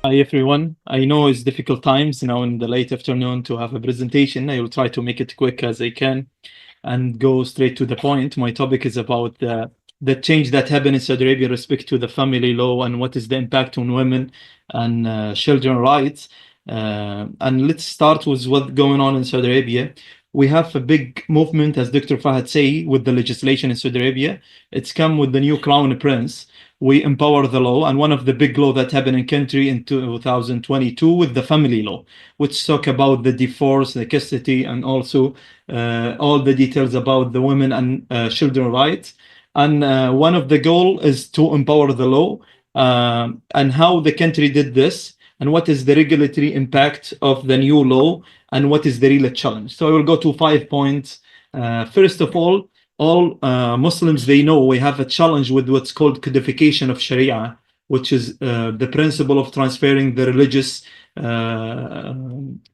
Hi everyone. I know it's difficult times now in the late afternoon to have a presentation. I will try to make it quick as I can and go straight to the point. My topic is about the change that happened in Saudi Arabia in respect to the family law and what is the impact on women and children rights. And let's start with what's going on in Saudi Arabia. We have a big movement, as Dr. Fahad say, with the legislation in Saudi Arabia. It's come with the new crown prince. We empower the law, and one of the big law that happened in country in 2022 with the family law, which talk about the divorce, the custody, and also all the details about the women and children rights. And one of the goal is to empower the law, and how the country did this, and what is the regulatory impact of the new law, and what is the real challenge. So I will go to 5 points. First of all Muslims, they know we have a challenge with what's called codification of Sharia, which is the principle of transferring the religious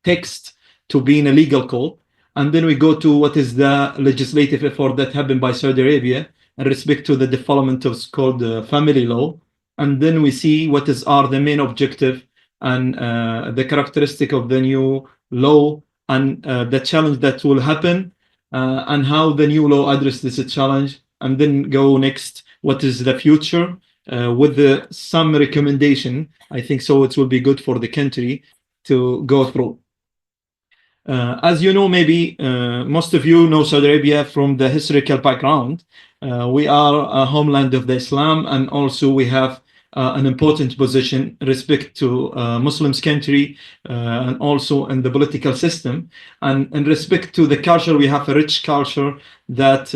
text to being a legal code. And then we go to what is the legislative effort that happened by Saudi Arabia in respect to the development of what's called family law. And then we see what are the main objective and the characteristic of the new law and the challenge that will happen, and how the new law address this challenge, and then go next what is the future with some recommendation. I think so it will be good for the country to go through. As you know, maybe most of you know Saudi Arabia from the historical background. We are a homeland of the Islam, and also we have an important position in respect to Muslims country, and also in the political system. And in respect to the culture, we have a rich culture that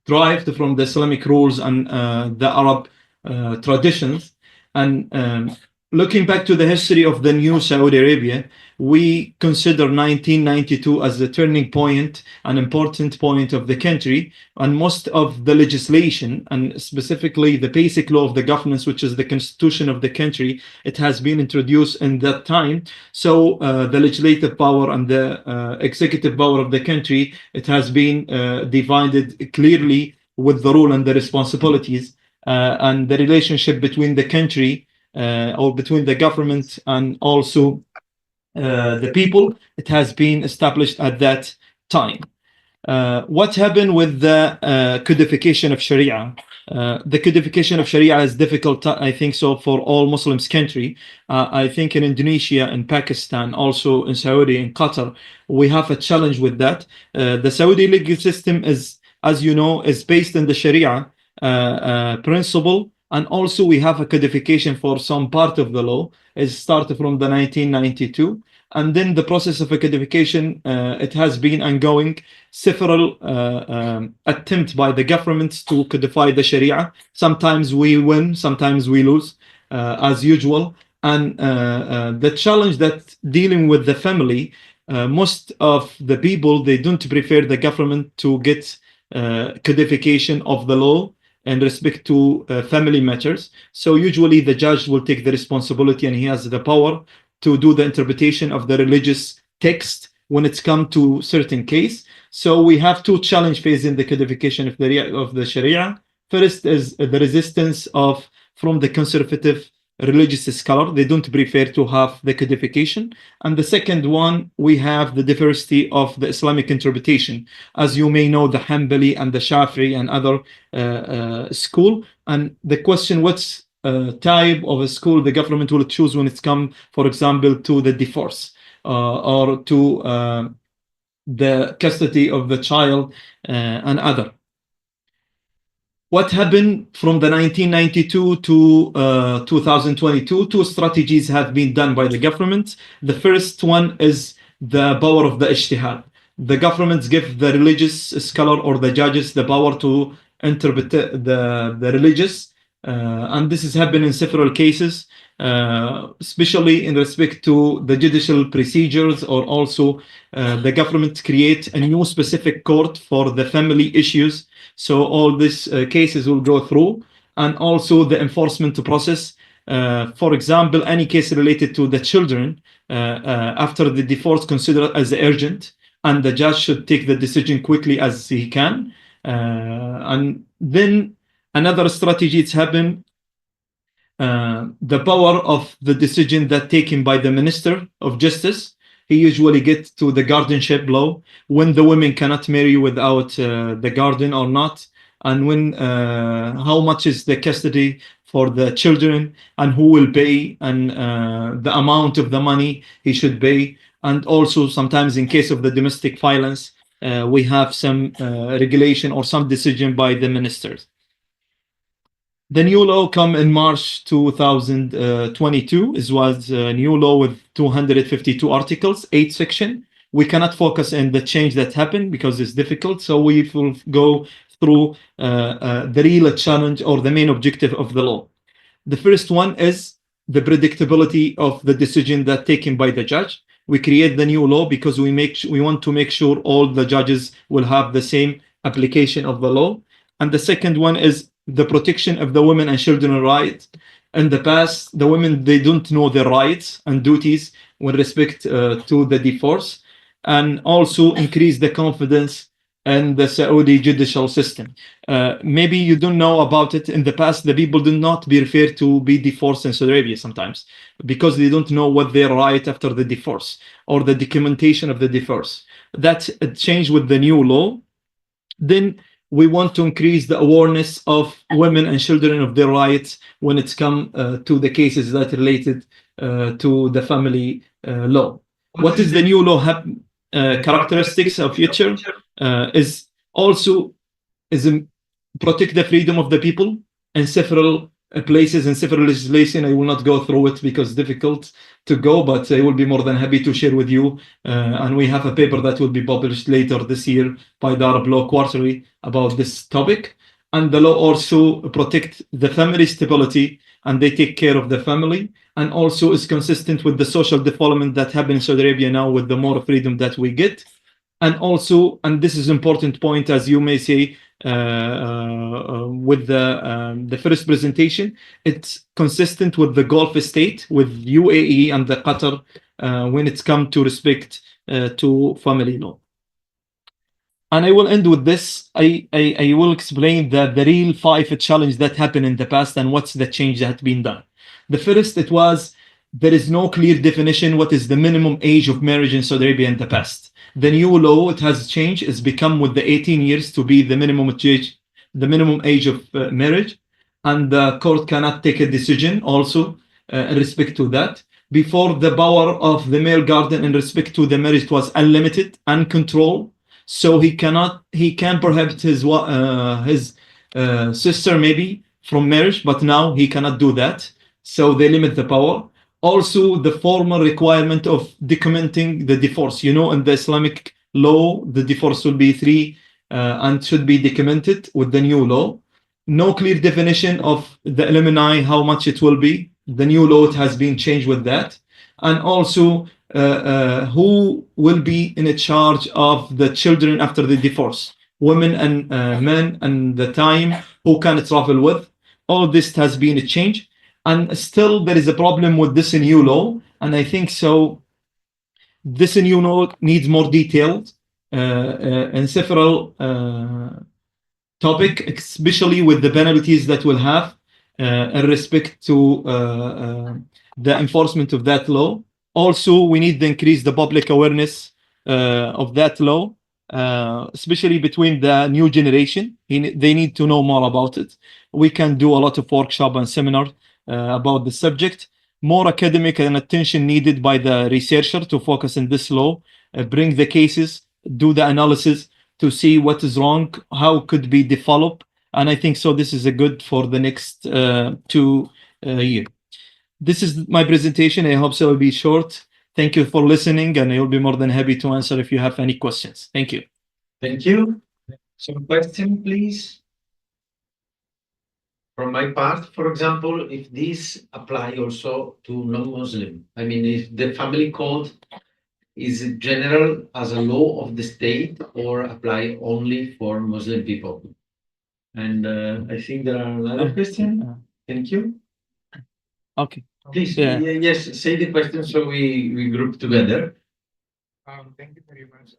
derived from the Islamic rules and the Arab traditions. And looking back to the history of the new Saudi Arabia, we consider 1992 as the turning point, an important point of the country, and most of the legislation, and specifically the basic law of the governance, which is the constitution of the country, it has been introduced in that time. So the legislative power and the executive power of the country, it has been divided clearly with the role and the responsibilities, and the relationship between the country, or between the government and also the people, it has been established at that time. What happened with the codification of Sharia? The codification of Sharia is difficult, I think so, for all Muslims country. I think in Indonesia, in Pakistan, also in Saudi, in Qatar, we have a challenge with that. The Saudi legal system is, as you know, is based on the Sharia principle, and also we have a codification for some part of the law. It started from the 1992, and then the process of a codification, it has been ongoing. Several attempts by the governments to codify the Sharia. Sometimes we win, sometimes we lose, as usual. And the challenge that dealing with the family, most of the people, they don't prefer the government to get codification of the law in respect to family matters. So usually the judge will take the responsibility, and he has the power to do the interpretation of the religious text when it's come to certain case. So we have two challenge phases in the codification of the Sharia. First is the resistance from the conservative religious scholar. They don't prefer to have the codification. And the second one, we have the diversity of the Islamic interpretation. As you may know, the Hanbali and the Shafi'i and other school. And the question, what's type of a school the government will choose when it's come, for example, to the divorce, or to the custody of the child, and other. What happened from the 1992 to 2022? Two strategies have been done by the government. The first one is the power of the ijtihad. The governments give the religious scholar or the judges the power to interpret the religious, and this has happened in several cases, especially in respect to the judicial procedures, or also the government create a new specific court for the family issues. So all these cases will go through, and also the enforcement process. For example, any case related to the children after the divorce considered as urgent, and the judge should take the decision quickly as he can. And then another strategy it's happened the power of the decision that taken by the Minister of Justice. He usually gets to the guardianship law when the women cannot marry without the guardian or not, and when how much is the custody for the children and who will pay, and the amount of the money he should pay. And also sometimes in case of the domestic violence, we have some regulation or some decision by the ministers. The new law come in March 2022. It was a new law with 252 articles, 8 section. We cannot focus on the change that happened because it's difficult. So we will go through the real challenge or the main objective of the law. The first one is the predictability of the decision that taken by the judge. We create the new law because we want to make sure all the judges will have the same application of the law. And the second one is the protection of the women and children rights. In the past, the women, they don't know their rights and duties with respect to the divorce, and also increase the confidence in the Saudi judicial system. Maybe you don't know about it. In the past, the people did not be referred to be divorced in Saudi Arabia sometimes because they don't know what their right after the divorce or the documentation of the divorce. That changed with the new law. Then we want to increase the awareness of women and children of their rights when it's come to the cases that related to the family law. What is the new law characteristics of future is also is protect the freedom of the people in several places and several legislation. I will not go through it because it's difficult to go, but I will be more than happy to share with you. And we have a paper that will be published later this year by the Arab Law Quarterly about this topic. And the law also protect the family stability, and they take care of the family, and also is consistent with the social development that happens in Saudi Arabia now with the more freedom that we get. And also, and this is important point, as you may say, with the first presentation, it's consistent with the Gulf state, with UAE and the Qatar when it's come to respect to family law. And I will end with this. I will explain the real 5 challenges that happened in the past and what's the change that had been done. The first, it was there is no clear definition what is the minimum age of marriage in Saudi Arabia in the past. The new law, it has changed. It's become with the 18 years to be the minimum age of marriage, and the court cannot take a decision also in respect to that. Before, the power of the male guardian in respect to the marriage was unlimited, uncontrolled. So he can prohibit his sister maybe from marriage, but now he cannot do that. So they limit the power. Also, the formal requirement of documenting the divorce. In the Islamic law, the divorce will be 3 and should be documented with the new law. No clear definition of the alumni, how much it will be. The new law, it has been changed with that. And also, who will be in charge of the children after the divorce, women and men, and the time, who can travel with. All this has been a change, and still there is a problem with this new law, and I think so this new law needs more details and several topic, especially with the penalties that will have in respect to the enforcement of that law. Also, we need to increase the public awareness of that law, especially between the new generation. They need to know more about it. We can do a lot of workshop and seminar about the subject. More academic and attention needed by the researcher to focus on this law, bring the cases, do the analysis to see what is wrong, how could be developed. And I think so this is a good for the next 2 years. This is my presentation. I hope so it will be short. Thank you for listening, and I will be more than happy to answer if you have any questions. Thank you. Thank you. Some question, please. From my part, for example, if this apply also to non-Muslim, I mean, if the family code is it general as a law of the state or apply only for Muslim people? And I think there are another question. Thank you. Okay. Please, yes, say the question so we group together. Thank you very much.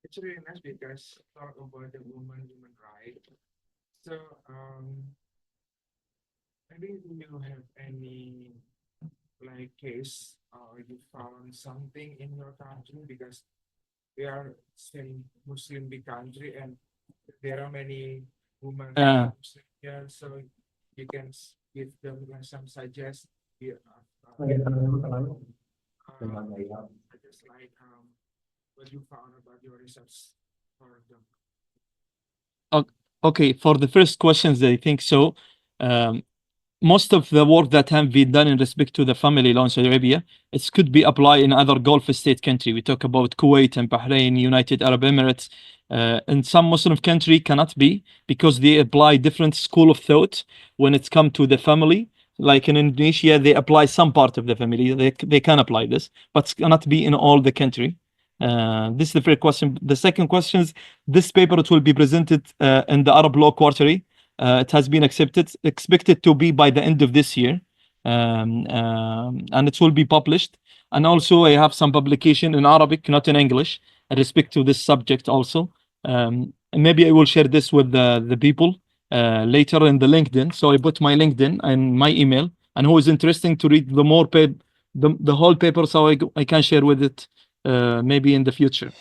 It's really nice because talk about the human right. So maybe you have any like case or you found something in your country because we are saying Muslim big country and there are many women Muslim here, so you can give them some suggest here. Just like what you found about your research for them. Okay, for the first questions, I think so. Most of the work that have been done in respect to the family law in Saudi Arabia, it could be applied in other Gulf state country. We talk about Kuwait and Bahrain, United Arab Emirates. And some Muslim country cannot be because they apply different school of thought when it's come to the family. Like in Indonesia, they apply some part of the family. They can apply this, but it cannot be in all the country. This is the first question. The second question is this paper it will be presented in the Arab Law Quarterly. It has been expected to be by the end of this year, and it will be published. And also, I have some publication in Arabic, not in English, in respect to this subject also. And maybe I will share this with the people later in the LinkedIn. So I put my LinkedIn and my email, and who is interested to read the whole paper, so I can share with it maybe in the future.